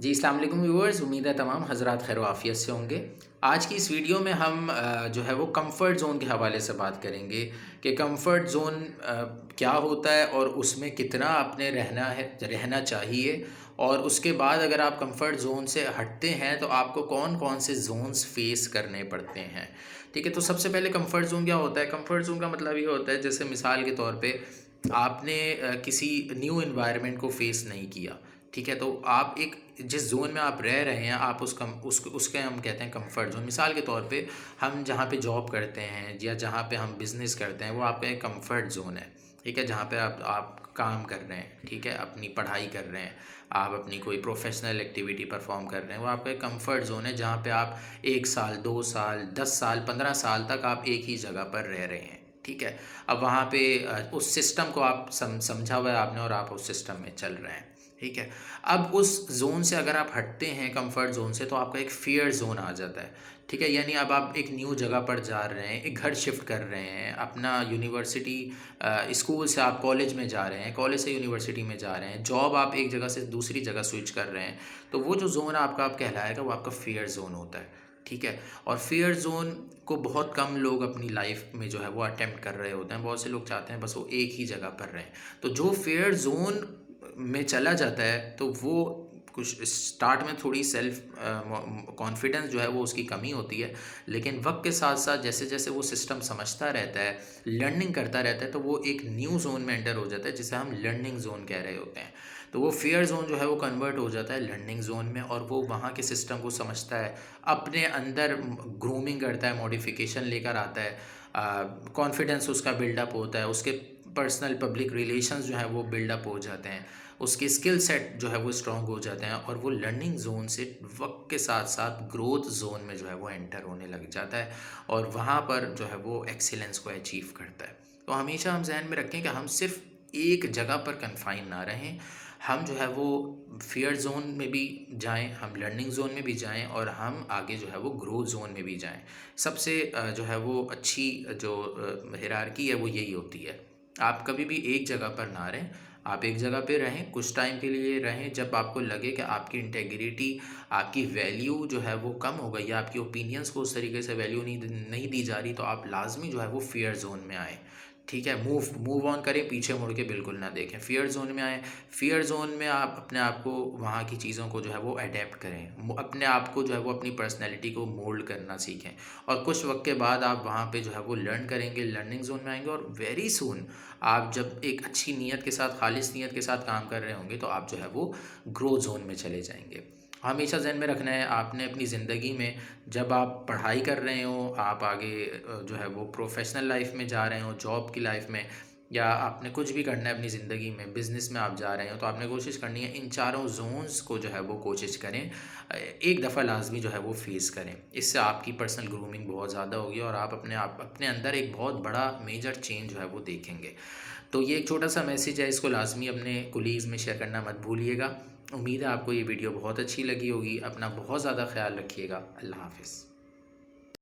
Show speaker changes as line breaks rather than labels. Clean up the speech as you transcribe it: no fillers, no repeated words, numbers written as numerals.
जी अस्सलाम वालेकुम व्यूअर्स, उम्मीद है तमाम हज़रात खैर आफ़ियत से होंगे। आज की इस वीडियो में हम जो है वो कंफ़र्ट ज़ोन के हवाले से बात करेंगे कि कंफ़र्ट ज़ोन क्या होता है और उसमें कितना आपने रहना चाहिए, और उसके बाद अगर आप कंफ़र्ट ज़ोन से हटते हैं तो आपको कौन कौन से ज़ोन्स फ़ेस करने पड़ते हैं। ठीक है, तो सबसे पहले कंफ़र्ट ज़ोन क्या होता है। कंफ़र्ट ज़ोन का मतलब ये होता है, जैसे मिसाल के तौर पे आपने किसी न्यू एनवायरनमेंट को फ़ेस नहीं किया। ठीक है, तो आप एक जिस ज़ोन में आप रह रहे हैं, आप उसके हम कहते हैं कंफर्ट ज़ोन। मिसाल के तौर पे हम जहाँ पे जॉब करते हैं या जहाँ पे हम बिज़नेस करते हैं, वो आपका एक कंफर्ट ज़ोन है। ठीक है, जहाँ पे आप काम कर रहे हैं, ठीक है, अपनी पढ़ाई कर रहे हैं, आप अपनी कोई प्रोफेशनल एक्टिविटी परफॉर्म कर रहे हैं, वो आपका एक कंफर्ट ज़ोन है, जहाँ पे आप 1 साल 2 साल 10 साल 15 साल तक आप एक ही जगह पर रह रहे हैं। ठीक है, अब वहाँ पे उस सिस्टम को आप समझा हुआ है आपने, और आप उस सिस्टम में चल रहे हैं। ठीक है, अब उस ज़ोन से अगर आप हटते हैं कंफर्ट ज़ोन से, तो आपका एक फ़ियर ज़ोन आ जाता है। ठीक है, यानी अब आप एक न्यू जगह पर जा रहे हैं, एक घर शिफ्ट कर रहे हैं, अपना यूनिवर्सिटी स्कूल से आप कॉलेज में जा रहे हैं, कॉलेज से यूनिवर्सिटी में जा रहे हैं, जॉब आप एक जगह से दूसरी जगह स्विच कर रहे हैं। तो वो जो ज़ोन आपका आप कहलाएगा, वो आपका फ़ियर ज़ोन होता है। ठीक है, और फ़ियर ज़ोन को बहुत कम लोग अपनी लाइफ में जो है वो अटेम्प्ट कर रहे होते हैं। बहुत से लोग चाहते हैं बस वो एक ही जगह पर रहें। तो जो फ़ियर ज़ोन में चला जाता है, तो वो कुछ स्टार्ट में थोड़ी सेल्फ कॉन्फिडेंस जो है वो उसकी कमी होती है, लेकिन वक्त के साथ साथ जैसे जैसे वो सिस्टम समझता रहता है, लर्निंग करता रहता है, तो वो एक न्यू जोन में एंटर हो जाता है, जिसे हम लर्निंग जोन कह रहे होते हैं। तो वो फियर जोन जो है वो कन्वर्ट हो जाता है लर्निंग जोन में, और वो वहाँ के सिस्टम को समझता है, अपने अंदर ग्रूमिंग करता है, मॉडिफिकेशन लेकर आता है, कॉन्फिडेंस उसका बिल्डअप होता है, उसके पर्सनल पब्लिक रिलेशंस जो है वो बिल्डअप हो जाते हैं, उसके स्किल सेट जो है वो स्ट्रॉन्ग हो जाते हैं, और वो लर्निंग जोन से वक्त के साथ साथ ग्रोथ जोन में जो है वो एंटर होने लग जाता है, और वहाँ पर जो है वो एक्सीलेंस को अचीव करता है। तो हमेशा हम जहन में रखें कि हम सिर्फ एक जगह पर कन्फाइन ना रहें, हम जो है वो फियर जोन में भी जाएं, हम लर्निंग जोन में भी जाएं, और हम आगे जो है वो ग्रोथ जोन में भी जाएं। सबसे जो है वो अच्छी जो हायरार्की है वो यही होती है। आप कभी भी एक जगह पर ना रहें, आप एक जगह पे रहें, कुछ टाइम के लिए रहें। जब आपको लगे कि आपकी इंटेग्रिटी, आपकी वैल्यू जो है वो कम हो गई, या आपकी ओपिनियंस को उस तरीके से वैल्यू नहीं दी जा रही, तो आप लाजमी जो है वो फियर जोन में आएँ। ठीक है, मूव ऑन करें, पीछे मुड़ के बिल्कुल ना देखें, फियर जोन में आएँ। फियर जोन में आप अपने आप को, वहाँ की चीज़ों को जो है वो अडेप्ट करें, अपने आप को जो है वो अपनी पर्सनैलिटी को मोल्ड करना सीखें, और कुछ वक्त के बाद आप वहाँ पे जो है वो लर्न करेंगे, लर्निंग जोन में आएंगे, और वेरी सून आप जब एक अच्छी नीयत के साथ, खालिस नीयत के साथ काम कर रहे होंगे, तो आप जो है वो ग्रो जोन में चले जाएंगे। हमेशा ज़हन में रखना है, आपने अपनी ज़िंदगी में, जब आप पढ़ाई कर रहे हो, आप आगे जो है वो प्रोफेशनल लाइफ में जा रहे हो, जॉब की लाइफ में, या आपने कुछ भी करना है अपनी ज़िंदगी में, बिज़नेस में आप जा रहे हो, तो आपने कोशिश करनी है इन चारों जोन्स को जो है वो कोशिश करें, एक दफ़ा लाजमी जो है वो फेस करें। इससे आपकी पर्सनल ग्रूमिंग बहुत ज़्यादा होगी, और आप अपने अंदर एक बहुत बड़ा मेजर चेंज जो है वो देखेंगे। तो ये एक छोटा सा मैसेज है, इसको लाजमी अपने कोलीग्स में शेयर करना मत भूलिएगा। उम्मीद है आपको ये वीडियो बहुत अच्छी लगी होगी। अपना बहुत ज़्यादा ख्याल रखिएगा। अल्लाह हाफ़िज़।